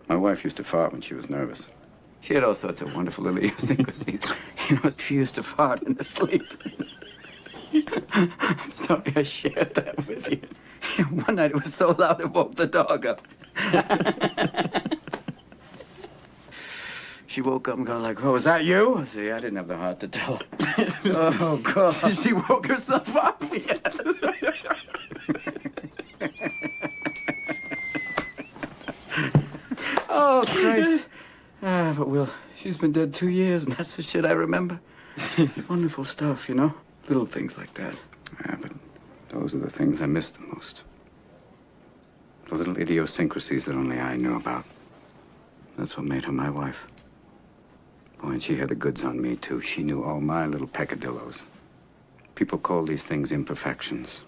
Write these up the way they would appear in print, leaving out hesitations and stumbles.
My wife used to fart when she was nervous. She had all sorts of wonderful little idiosyncrasies. You know, she used to fart in her sleep. I'm sorry I shared that with you. One night it was so loud it woke the dog up. She woke up and got like, "Oh, was that you?" I said, "Yeah, I didn't have the heart to tell her." Oh, God. She woke herself up. Yes. Oh, Christ. But Will, she's been dead 2 years, and that's the shit I remember. It's wonderful stuff, you know? Little things like that. Yeah, but those are the things I miss the most. The little idiosyncrasies that only I knew about. That's what made her my wife. Boy, and she had the goods on me, too. She knew all my little peccadillos. People call these things imperfections,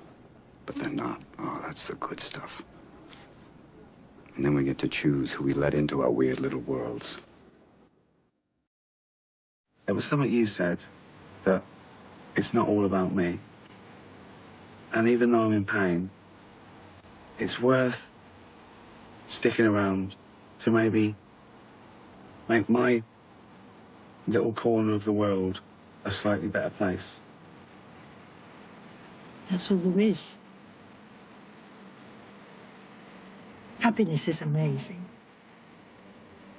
but they're not. Oh, that's the good stuff. And then we get to choose who we let into our weird little worlds. There was something you said that it's not all about me. And even though I'm in pain, it's worth sticking around to maybe make my little corner of the world a slightly better place. That's all there is. Happiness is amazing.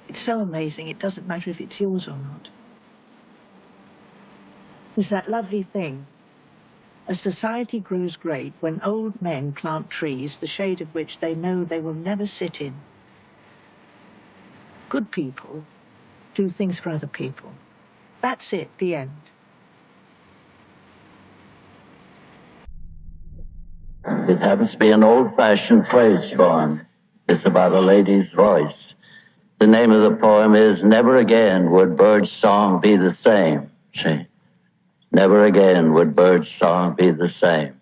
It's so amazing, it doesn't matter if it's yours or not. There's that lovely thing. A society grows great when old men plant trees, the shade of which they know they will never sit in. Good people do things for other people. That's it, the end. It happens to be an old-fashioned phrase form. It's about a lady's voice. The name of the poem is "Never Again Would Bird's Song Be the Same." See? Never again would Bird's song be the same.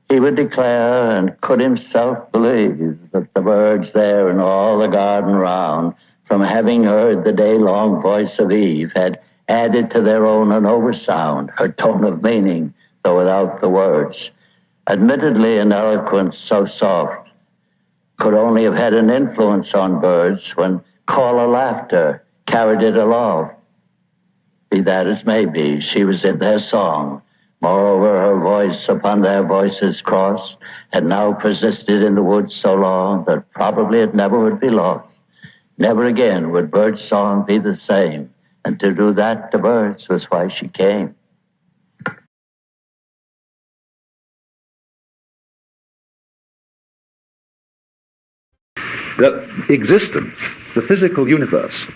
He would declare and could himself believe that the birds there in all the garden round, from having heard the day-long voice of Eve, had added to their own an oversound, her tone of meaning, though without the words. Admittedly, an eloquence so soft could only have had an influence on birds when call of laughter carried it aloft. Be that as may be, she was in their song. Moreover, her voice upon their voices crossed had now persisted in the woods so long that probably it never would be lost. Never again would Bird's song be the same, and to do that to birds was why she came. That existence, the physical universe,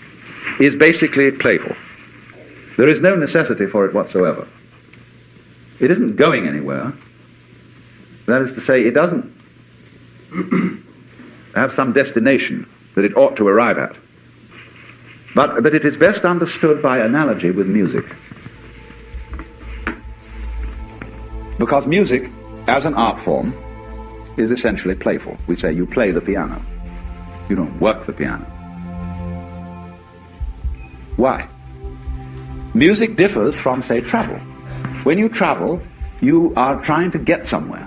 is basically playful. There is no necessity for it whatsoever. It isn't going anywhere. That is to say, it doesn't have some destination that it ought to arrive at, but that it is best understood by analogy with music. Because music, as an art form, is essentially playful. We say you play the piano. You don't work the piano. Why? Music differs from, say, travel. When you travel, you are trying to get somewhere.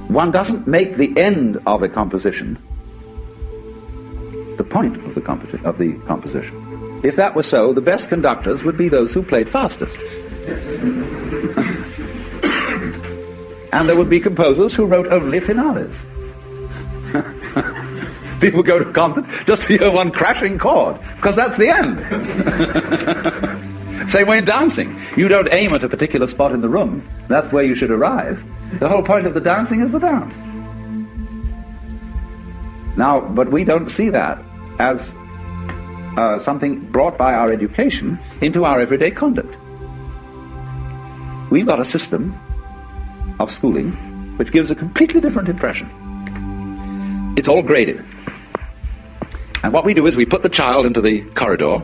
One doesn't make the end of a composition the point of the composition. If that were so, the best conductors would be those who played fastest. And there would be composers who wrote only finales. People go to a concert just to hear one crashing chord, because that's the end. Same way in dancing. You don't aim at a particular spot in the room. That's where you should arrive. The whole point of the dancing is the dance. Now, but we don't see that as something brought by our education into our everyday conduct. We've got a system of schooling which gives a completely different impression. It's all graded. And what we do is we put the child into the corridor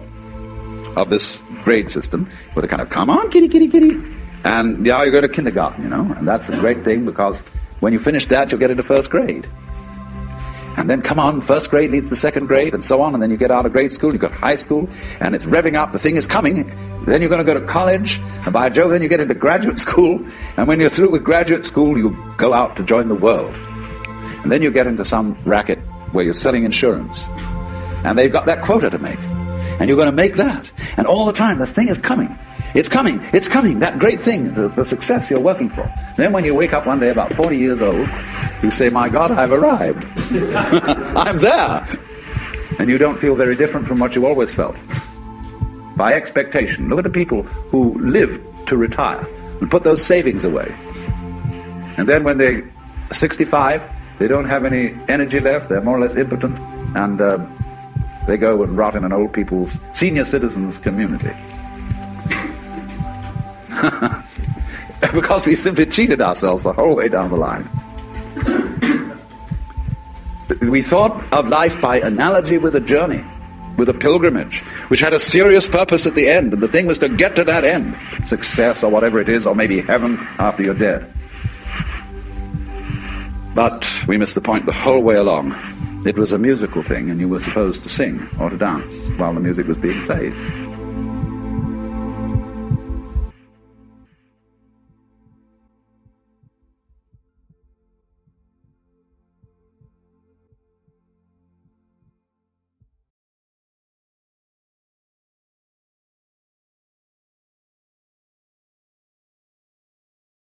of this grade system with a kind of, come on, kitty, kitty, kitty. And now you go to kindergarten, you know, and that's a great thing because when you finish that, you'll get into first grade. And then, come on, first grade leads to second grade and so on, and then you get out of grade school, you've got high school, and it's revving up, the thing is coming. Then you're going to go to college, and by Jove, then you get into graduate school, and when you're through with graduate school, you go out to join the world. And then you get into some racket where you're selling insurance, and they've got that quota to make, and you're going to make that, and all the time the thing is coming. It's coming, that great thing, the success you're working for. Then when you wake up one day about 40 years old, you say, my God, I've arrived. I'm there. And you don't feel very different from what you always felt. By expectation. Look at the people who live to retire and put those savings away. And then when they're 65, they don't have any energy left, they're more or less impotent, and they go and rot in an old people's senior citizens community. Because we've simply cheated ourselves the whole way down the line. We thought of life by analogy with a journey, with a pilgrimage, which had a serious purpose at the end, and the thing was to get to that end, success or whatever it is, or maybe heaven after you're dead. But we missed the point the whole way along. It was a musical thing, and you were supposed to sing or to dance while the music was being played.